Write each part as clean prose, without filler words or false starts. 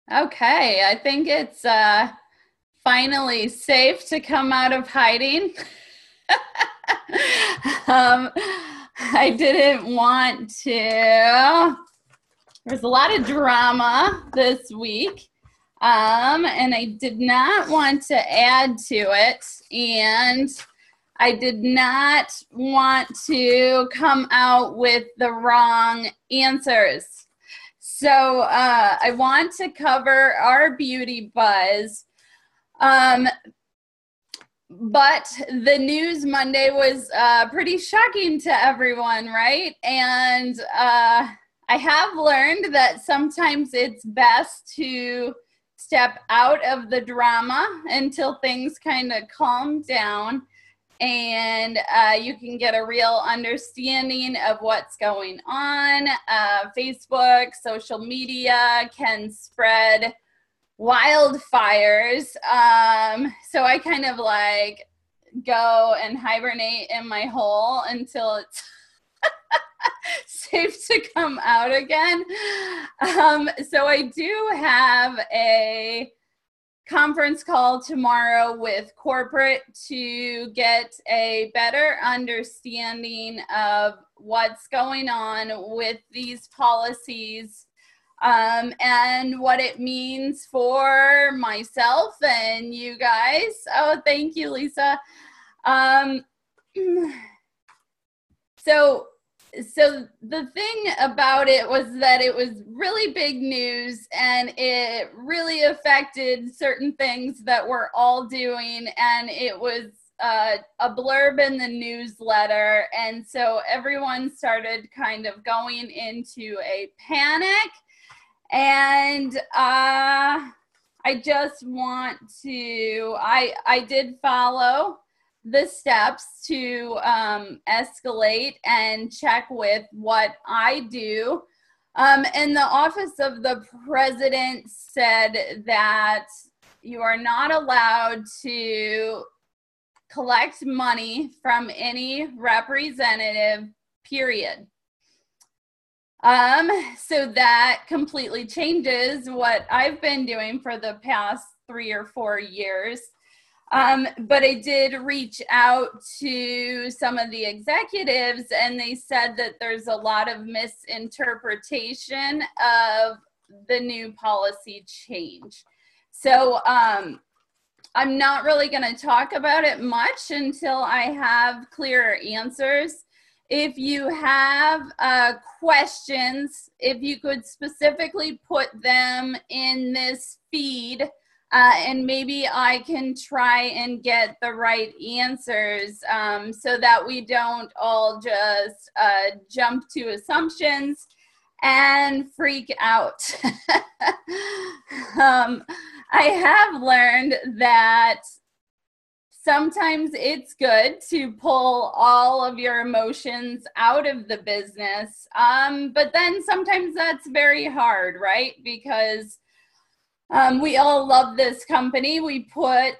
Okay, I think it's finally safe to come out of hiding. um, I didn't want to. There's a lot of drama this week, and I did not want to add to it, and I did not want to come out with the wrong answers. So I want to cover our beauty buzz. But the news Monday was pretty shocking to everyone, right? And I have learned that sometimes it's best to step out of the drama until things kind of calm down and you can get a real understanding of what's going on. Facebook, social media can spread wildfires. So I kind of like go and hibernate in my hole until it's safe to come out again. So I do have a conference call tomorrow with corporate to get a better understanding of what's going on with these policies and what it means for myself and you guys. Oh, thank you, Lisa. So the thing about it was that it was really big news and it really affected certain things that we're all doing, and it was a blurb in the newsletter, and so everyone started kind of going into a panic, and I just want to, I did follow the steps to escalate and check with what I do. And the Office of the President said that you are not allowed to collect money from any representative, period. So that completely changes what I've been doing for the past 3 or 4 years. But I did reach out to some of the executives, and they said that there's a lot of misinterpretation of the new policy change. So I'm not really going to talk about it much until I have clearer answers. If you have questions, if you could specifically put them in this feed, and maybe I can try and get the right answers so that we don't all just jump to assumptions and freak out. I have learned that sometimes it's good to pull all of your emotions out of the business, but then sometimes that's very hard, right? Because we all love this company. We put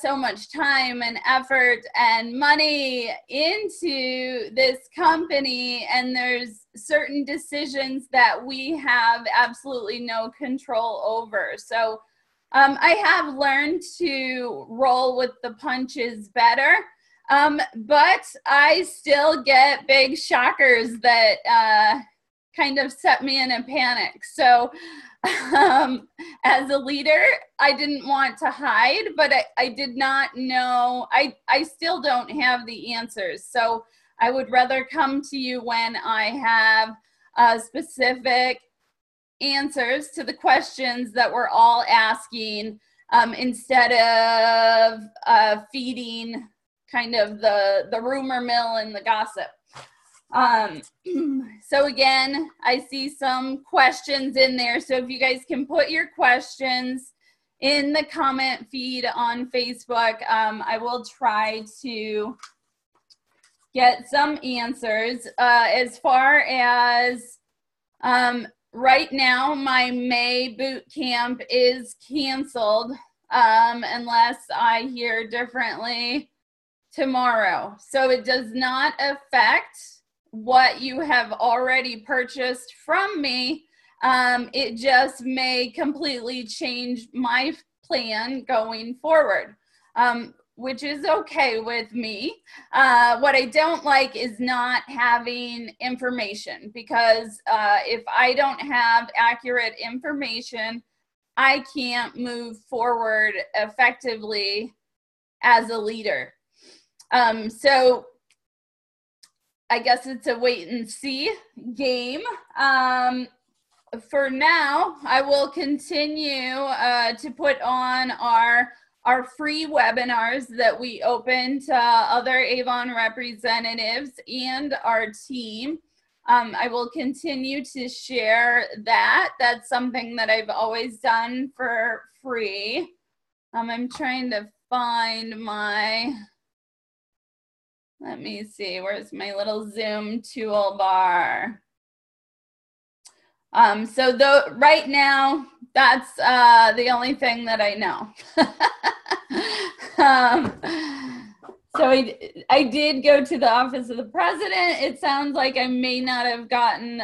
so much time and effort and money into this company, and there's certain decisions that we have absolutely no control over. So I have learned to roll with the punches better, but I still get big shockers that kind of set me in a panic. So as a leader, I didn't want to hide, but I did not know, I still don't have the answers. So I would rather come to you when I have specific answers to the questions that we're all asking, instead of feeding kind of the rumor mill and the gossip. So again, I see some questions in there. So if you guys can put your questions in the comment feed on Facebook, I will try to get some answers. As far as right now, my May boot camp is canceled unless I hear differently tomorrow. So it does not affect what you have already purchased from me. It just may completely change my plan going forward, which is okay with me. What I don't like is not having information, because if I don't have accurate information, I can't move forward effectively as a leader. So I guess it's a wait and see game. For now, I will continue to put on our free webinars that we open to other Avon representatives and our team. I will continue to share that. That's something that I've always done for free. I'm trying to find my, let me see, where's my little Zoom toolbar? So right now, that's the only thing that I know. So I did go to the office of the president. It sounds like I may not have gotten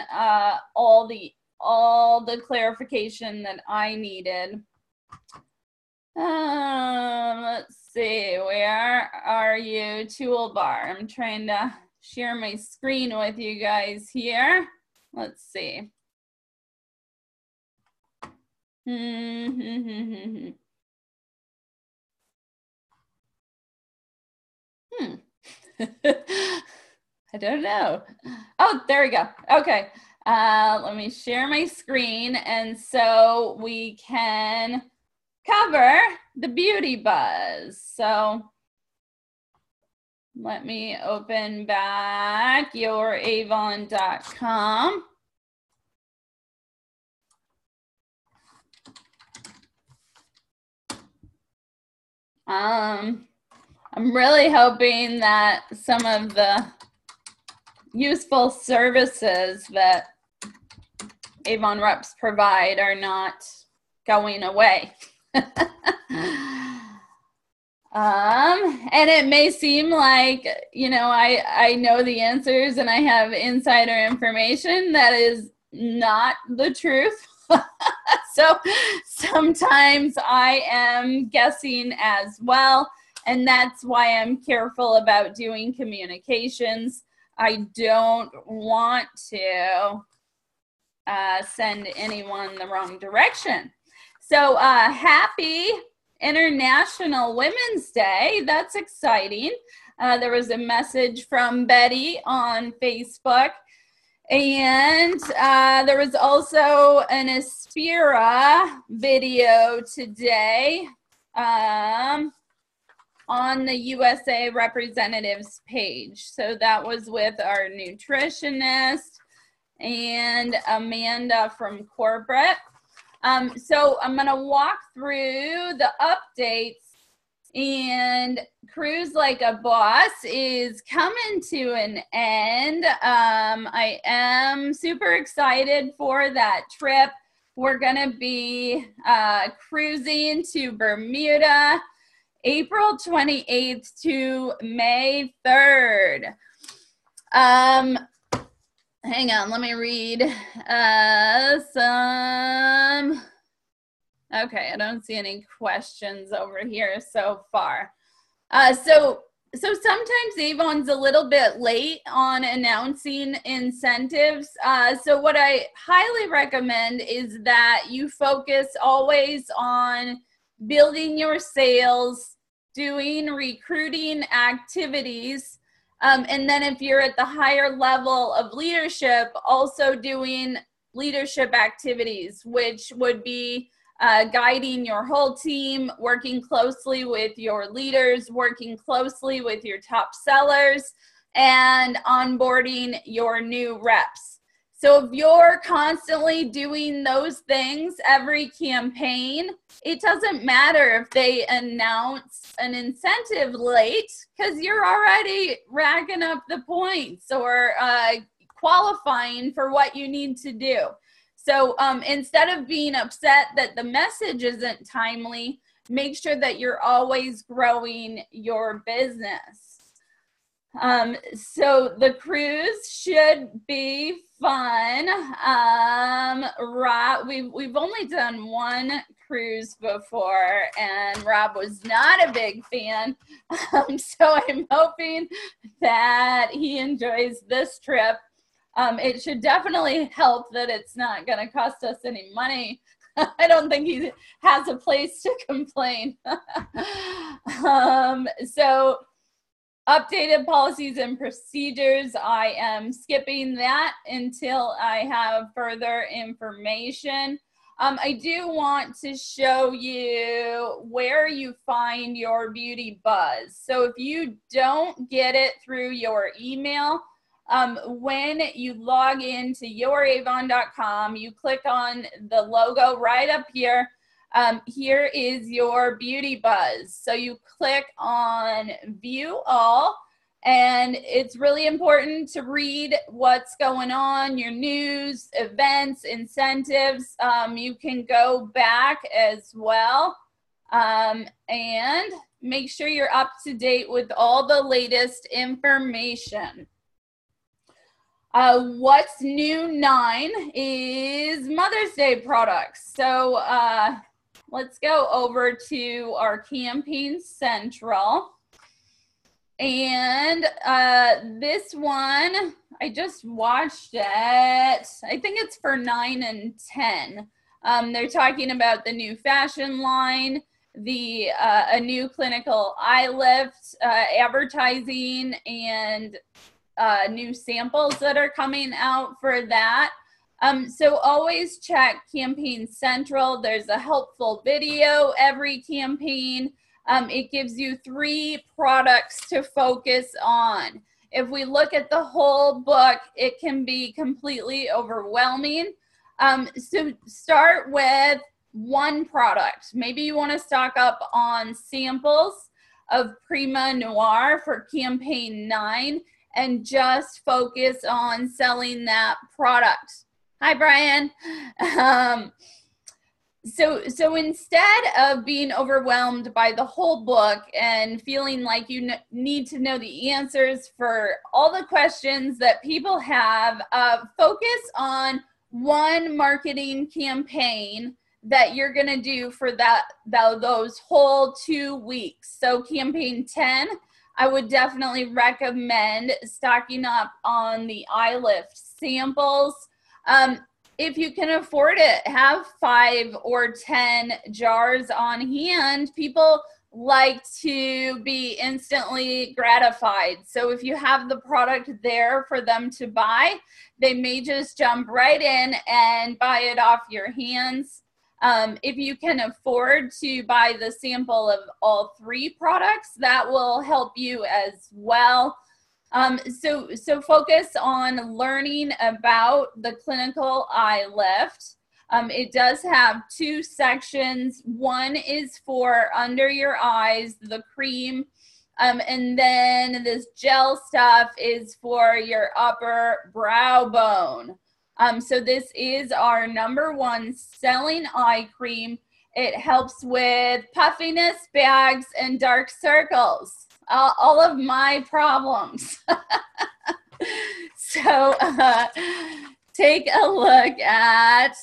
all the clarification that I needed. Let's see, where are you, toolbar? I'm trying to share my screen with you guys here. Let's see. I don't know. Oh, there we go. Okay. Let me share my screen, and so we can cover the beauty buzz. So let me open back youravon.com. I'm really hoping that some of the useful services that Avon reps provide are not going away. And it may seem like, you know, I know the answers and I have insider information. That is not the truth. So sometimes I am guessing as well, and that's why I'm careful about doing communications. I don't want to send anyone the wrong direction. So happy International Women's Day. That's exciting. There was a message from Betty on Facebook. And there was also an Aspira video today on the USA Representatives page. So that was with our nutritionist and Amanda from corporate. So I'm going to walk through the updates, and Cruise Like a Boss is coming to an end. I am super excited for that trip. We're going to be cruising to Bermuda, April 28th to May 3rd. Hang on, let me read some. Okay, I don't see any questions over here so far. So sometimes Avon's a little bit late on announcing incentives. So what I highly recommend is that you focus always on building your sales, doing recruiting activities, and then if you're at the higher level of leadership, also doing leadership activities, which would be guiding your whole team, working closely with your leaders, working closely with your top sellers, and onboarding your new reps. So if you're constantly doing those things every campaign, it doesn't matter if they announce an incentive late, because you're already racking up the points or qualifying for what you need to do. So instead of being upset that the message isn't timely, make sure that you're always growing your business. So the cruise should be fun. Rob, we've only done one cruise before, and Rob was not a big fan. So I'm hoping that he enjoys this trip. It should definitely help that it's not going to cost us any money. I don't think he has a place to complain. So updated policies and procedures, I am skipping that until I have further information. I do want to show you where you find your beauty buzz. So if you don't get it through your email, when you log into youravon.com, you click on the logo right up here. Here is your beauty buzz. So you click on view all, and it's really important to read what's going on, your news, events, incentives. You can go back as well, and make sure you're up to date with all the latest information. What's new 9 is Mother's Day products. So let's go over to our Campaign Central. And this one, I just watched it. I think it's for 9 and 10. They're talking about the new fashion line, a new clinical eye lift, advertising, and new samples that are coming out for that. So always check Campaign Central. There's a helpful video every campaign. It gives you 3 products to focus on. If we look at the whole book, it can be completely overwhelming. So start with one product. Maybe you want to stock up on samples of Prima Noir for Campaign 9 and just focus on selling that product. Hi, Brian. So instead of being overwhelmed by the whole book and feeling like you need to know the answers for all the questions that people have, focus on one marketing campaign that you're going to do for those whole 2 weeks. So Campaign 10, I would definitely recommend stocking up on the eye lift samples. If you can afford it, have 5 or 10 jars on hand. People like to be instantly gratified. So if you have the product there for them to buy, they may just jump right in and buy it off your hands. If you can afford to buy the sample of all 3 products, that will help you as well. So focus on learning about the clinical eye lift. It does have 2 sections. One is for under your eyes, the cream, and then this gel stuff is for your upper brow bone. So this is our #1 selling eye cream. It helps with puffiness, bags, and dark circles. All of my problems. So take a look at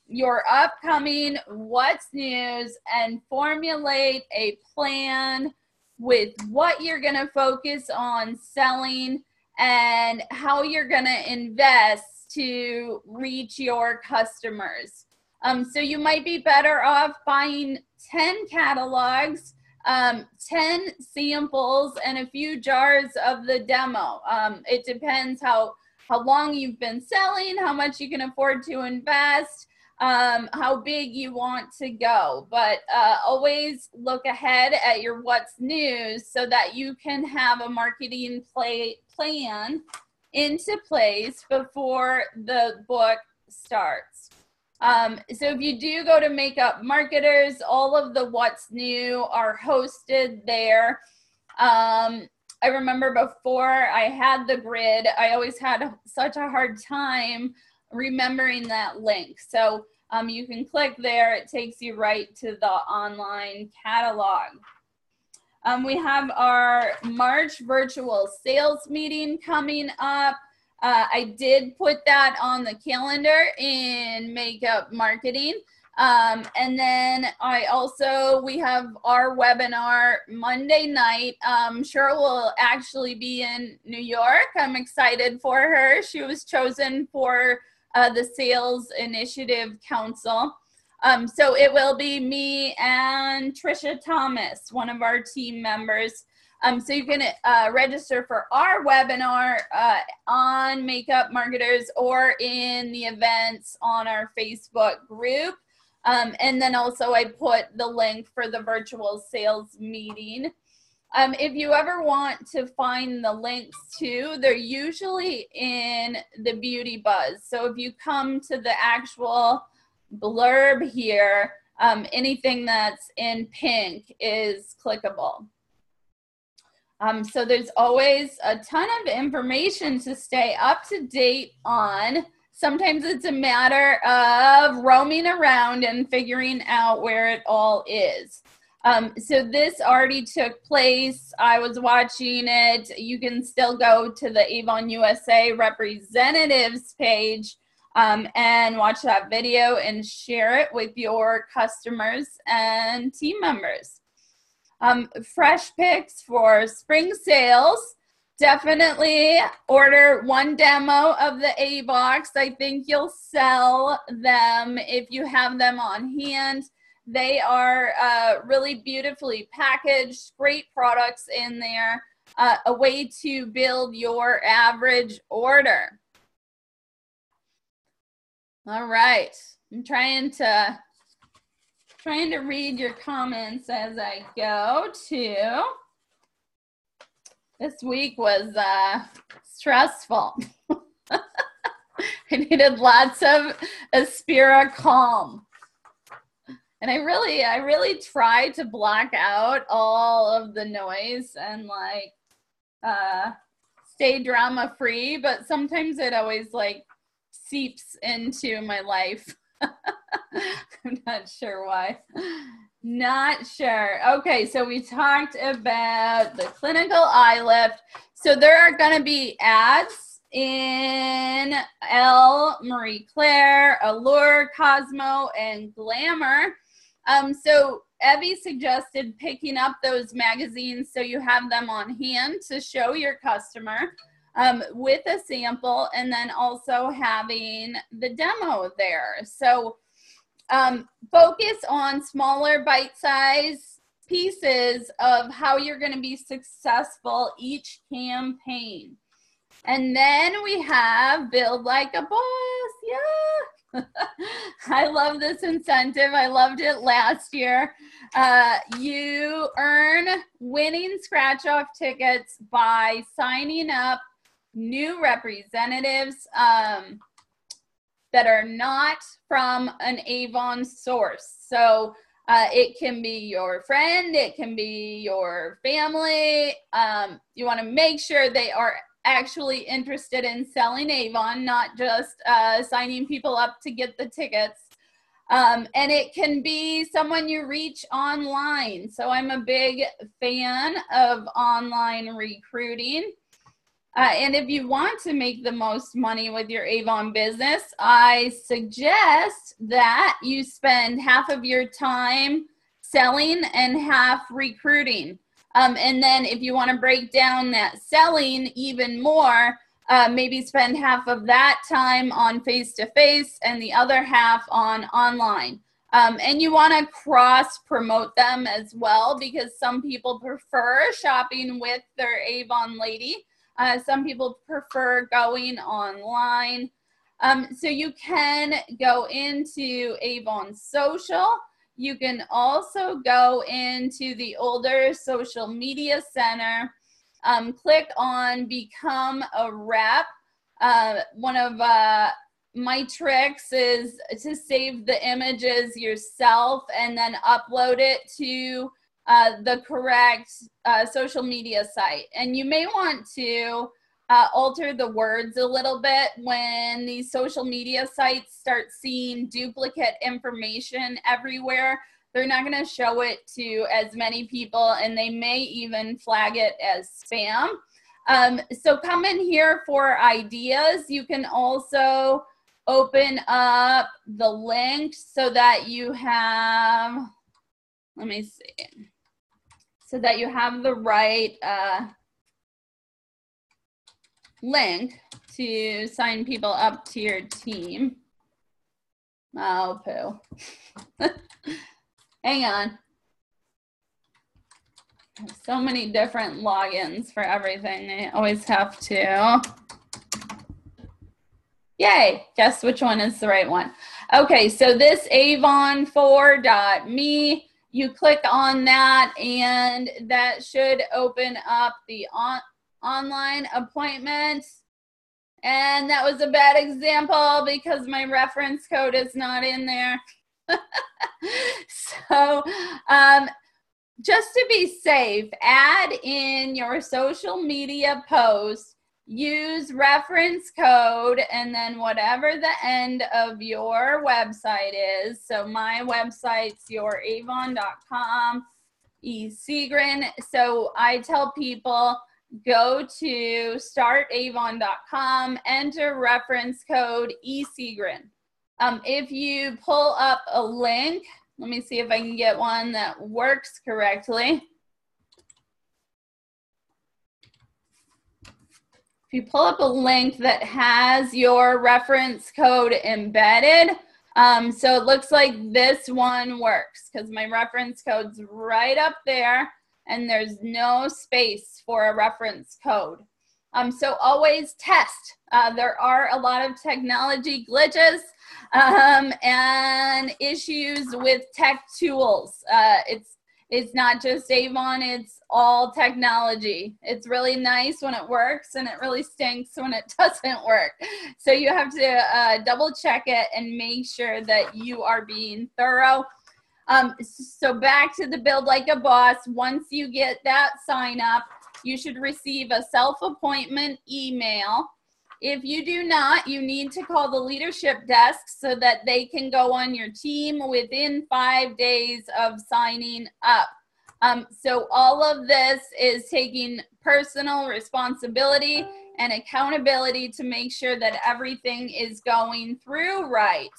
your upcoming what's news and formulate a plan with what you're going to focus on selling and how you're going to invest to reach your customers. So you might be better off buying 10 catalogs, 10 samples, and a few jars of the demo. It depends how long you've been selling, how much you can afford to invest, how big you want to go. But always look ahead at your what's news so that you can have a marketing plan into place before the book starts. So if you do go to Makeup Marketers, all of the what's new are hosted there. I remember before I had the grid, I always had such a hard time remembering that link. So you can click there. It takes you right to the online catalog. We have our March virtual sales meeting coming up. I did put that on the calendar in makeup marketing. And then we have our webinar Monday night. Cheryl will actually be in New York. I'm excited for her. She was chosen for the Sales Initiative Council. So it will be me and Trisha Thomas, one of our team members. So you can register for our webinar on Makeup Marketers or in the events on our Facebook group. And then also I put the link for the virtual sales meeting. If you ever want to find the links too, they're usually in the Beauty Buzz. So if you come to the actual blurb here, anything that's in pink is clickable. So there's always a ton of information to stay up to date on. Sometimes it's a matter of roaming around and figuring out where it all is. So this already took place. I was watching it. You can still go to the Avon USA representatives page and watch that video and share it with your customers and team members. Fresh picks for spring sales. Definitely order one demo of the A-Box. I think you'll sell them if you have them on hand. They are really beautifully packaged, great products in there, a way to build your average order. All right, I'm trying to read your comments as I go too. This week was stressful. I needed lots of Aspira Calm. And I really try to block out all of the noise and like stay drama free, but sometimes it always like seeps into my life. I'm not sure why. Not sure. Okay, so we talked about the clinical eye lift. So there are going to be ads in Elle, Marie Claire, Allure, Cosmo, and Glamour. So Evie suggested picking up those magazines so you have them on hand to show your customer with a sample, and then also having the demo there. So focus on smaller bite-sized pieces of how you're going to be successful each campaign. And then we have Build Like a Boss. Yeah. I love this incentive. I loved it last year. You earn winning scratch-off tickets by signing up new representatives that are not from an Avon source. So it can be your friend, it can be your family. You want to make sure they are actually interested in selling Avon, not just signing people up to get the tickets. And it can be someone you reach online. So I'm a big fan of online recruiting. And if you want to make the most money with your Avon business, I suggest that you spend half of your time selling and half recruiting. And then if you want to break down that selling even more, maybe spend half of that time on face-to-face and the other half on online. And you want to cross-promote them as well, because some people prefer shopping with their Avon lady. Some people prefer going online. So you can go into Avon Social. You can also go into the older social media center, click on Become a Rep. One of my tricks is to save the images yourself and then upload it to the correct social media site. And you may want to alter the words a little bit when these social media sites start seeing duplicate information everywhere. they're not going to show it to as many people, and they may even flag it as spam. So come in here for ideas. You can also open up the link so that you have, let me see, so that you have the right link to sign people up to your team. Oh, poo. Hang on. So many different logins for everything. I always have to. Yay, guess which one is the right one. Okay, so this Avon4.me, you click on that and that should open up the online appointment. And that was a bad example because my reference code is not in there. So just to be safe, add in your social media post, use reference code, and then whatever the end of your website is. So my website's youravon.com, eSegrin. So I tell people, go to startavon.com, enter reference code eSegrin. If you pull up a link, let me see if I can get one that works correctly. If you pull up a link that has your reference code embedded, so it looks like this one works because my reference code's right up there and there's no space for a reference code. So always test. There are a lot of technology glitches and issues with tech tools. It's not just Avon, it's all technology. It's really nice when it works and it really stinks when it doesn't work. So you have to double check it and make sure that you are being thorough. So back to the Build Like a Boss. Once you get that sign up, you should receive a self-appointment email. If you do not, you need to call the leadership desk so that they can go on your team within 5 days of signing up. So all of this is taking personal responsibility and accountability to make sure that everything is going through right.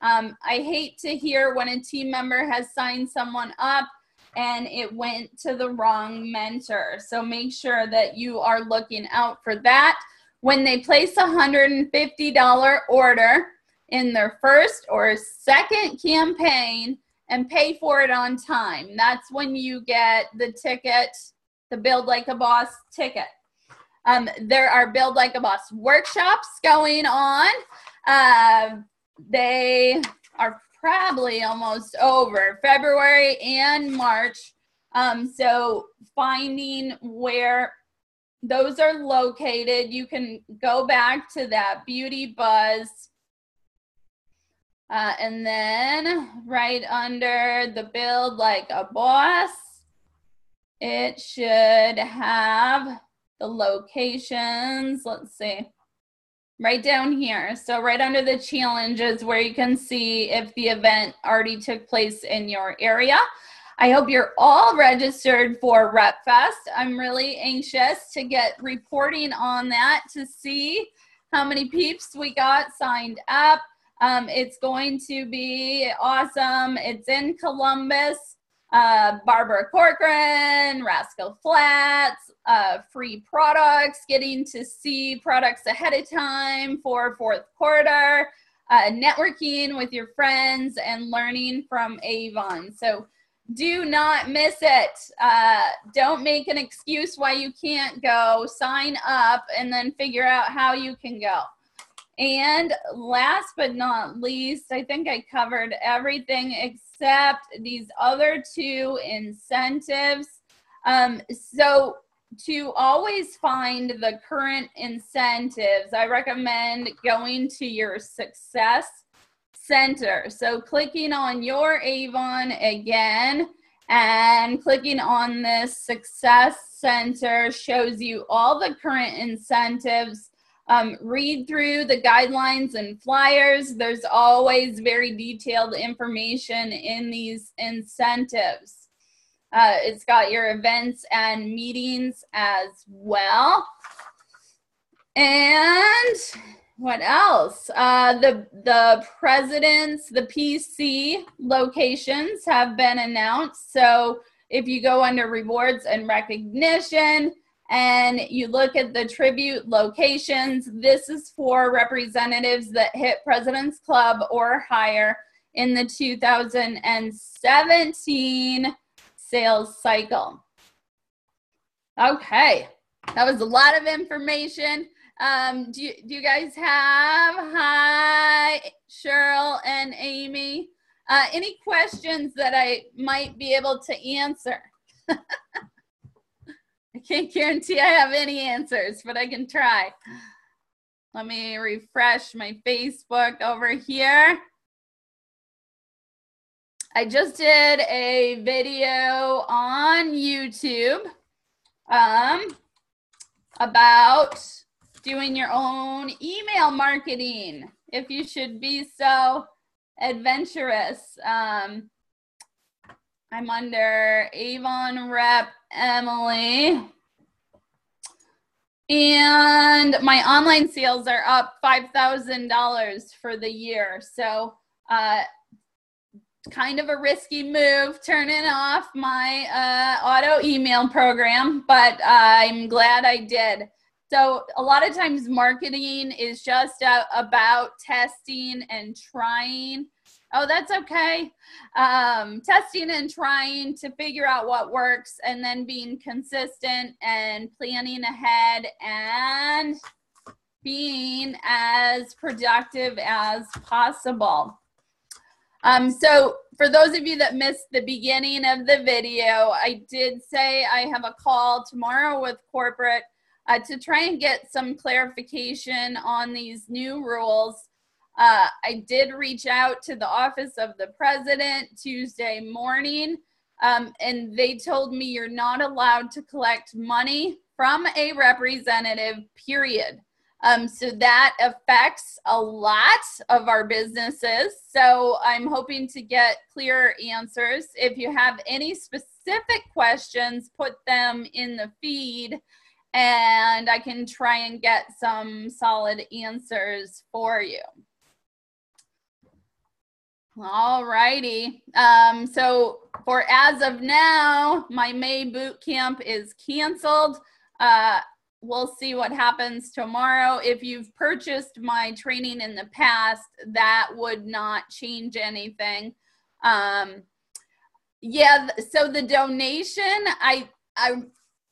I hate to hear when a team member has signed someone up and it went to the wrong mentor. So make sure that you are looking out for that. When they place a $150 order in their first or second campaign and pay for it on time, that's when you get the ticket, the Build Like a Boss ticket. There are Build Like a Boss workshops going on. They are probably almost over, February and March. So finding where those are located, you can go back to that Beauty Buzz. And then right under the Build Like a Boss, it should have the locations. Let's see. Right down here. So right under the challenges where you can see if the event already took place in your area. I hope you're all registered for RepFest. I'm really anxious to get reporting on that to see how many peeps we got signed up. It's going to be awesome. It's in Columbus. Barbara Corcoran, Rascal Flats, free products, getting to see products ahead of time for fourth quarter, networking with your friends, and learning from Avon. So do not miss it. Don't make an excuse why you can't go. Sign up and then figure out how you can go. And last but not least, I think I covered everything except these other two incentives. So to always find the current incentives, I recommend going to your Success Center. So clicking on your Avon again and clicking on this Success Center shows you all the current incentives Read through the guidelines and flyers. There's always very detailed information in these incentives. It's got your events and meetings as well. And what else? The presidents, the PC locations have been announced. So if you go under rewards and recognition and you look at the tribute locations, this is for representatives that hit President's Club or higher in the 2017 sales cycle. Okay, that was a lot of information. Do you guys have, hi, Cheryl and Amy, any questions that I might be able to answer? I can't guarantee I have any answers, but I can try. Let me refresh my Facebook over here. I just did a video on YouTube about doing your own email marketing, if you should be so adventurous. I'm under Avon Rep Emily. And my online sales are up $5,000 for the year. So kind of a risky move turning off my auto email program, but I'm glad I did. So a lot of times marketing is just about testing and trying. Oh, that's okay. Testing and trying to figure out what works, and then being consistent and planning ahead and being as productive as possible. So for those of you that missed the beginning of the video, I did say I have a call tomorrow with corporate to try and get some clarification on these new rules. I did reach out to the office of the president Tuesday morning, and they told me you're not allowed to collect money from a representative, period. So that affects a lot of our businesses. So I'm hoping to get clearer answers. If you have any specific questions, put them in the feed, and I can try and get some solid answers for you. All righty. So for as of now, my May boot camp is canceled. We'll see what happens tomorrow. If you've purchased my training in the past, that would not change anything. Yeah, so the donation, I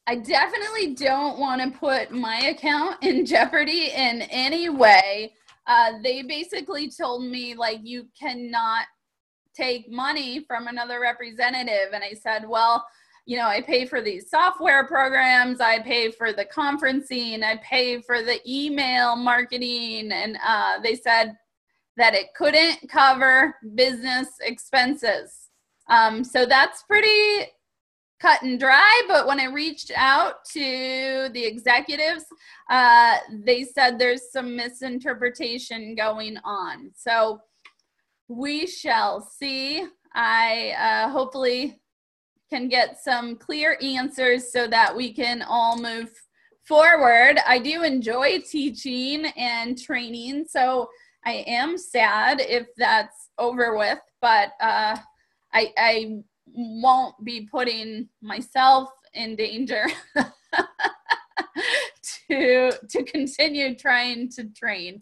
definitely don't want to put my account in jeopardy in any way. They basically told me, like, you cannot take money from another representative. And I said, well, you know, I pay for these software programs, I pay for the conferencing, I pay for the email marketing. And they said that it couldn't cover business expenses. So that's pretty cut and dry. But when I reached out to the executives, they said there's some misinterpretation going on. So we shall see. I hopefully can get some clear answers so that we can all move forward. I do enjoy teaching and training, so I am sad if that's over with, but I won't be putting myself in danger to continue trying to train.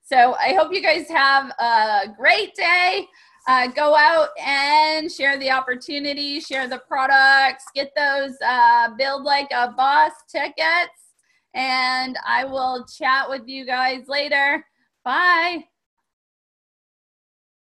So I hope you guys have a great day. Go out and share the opportunity, share the products, get those Build Like a Boss tickets, and I will chat with you guys later. Bye.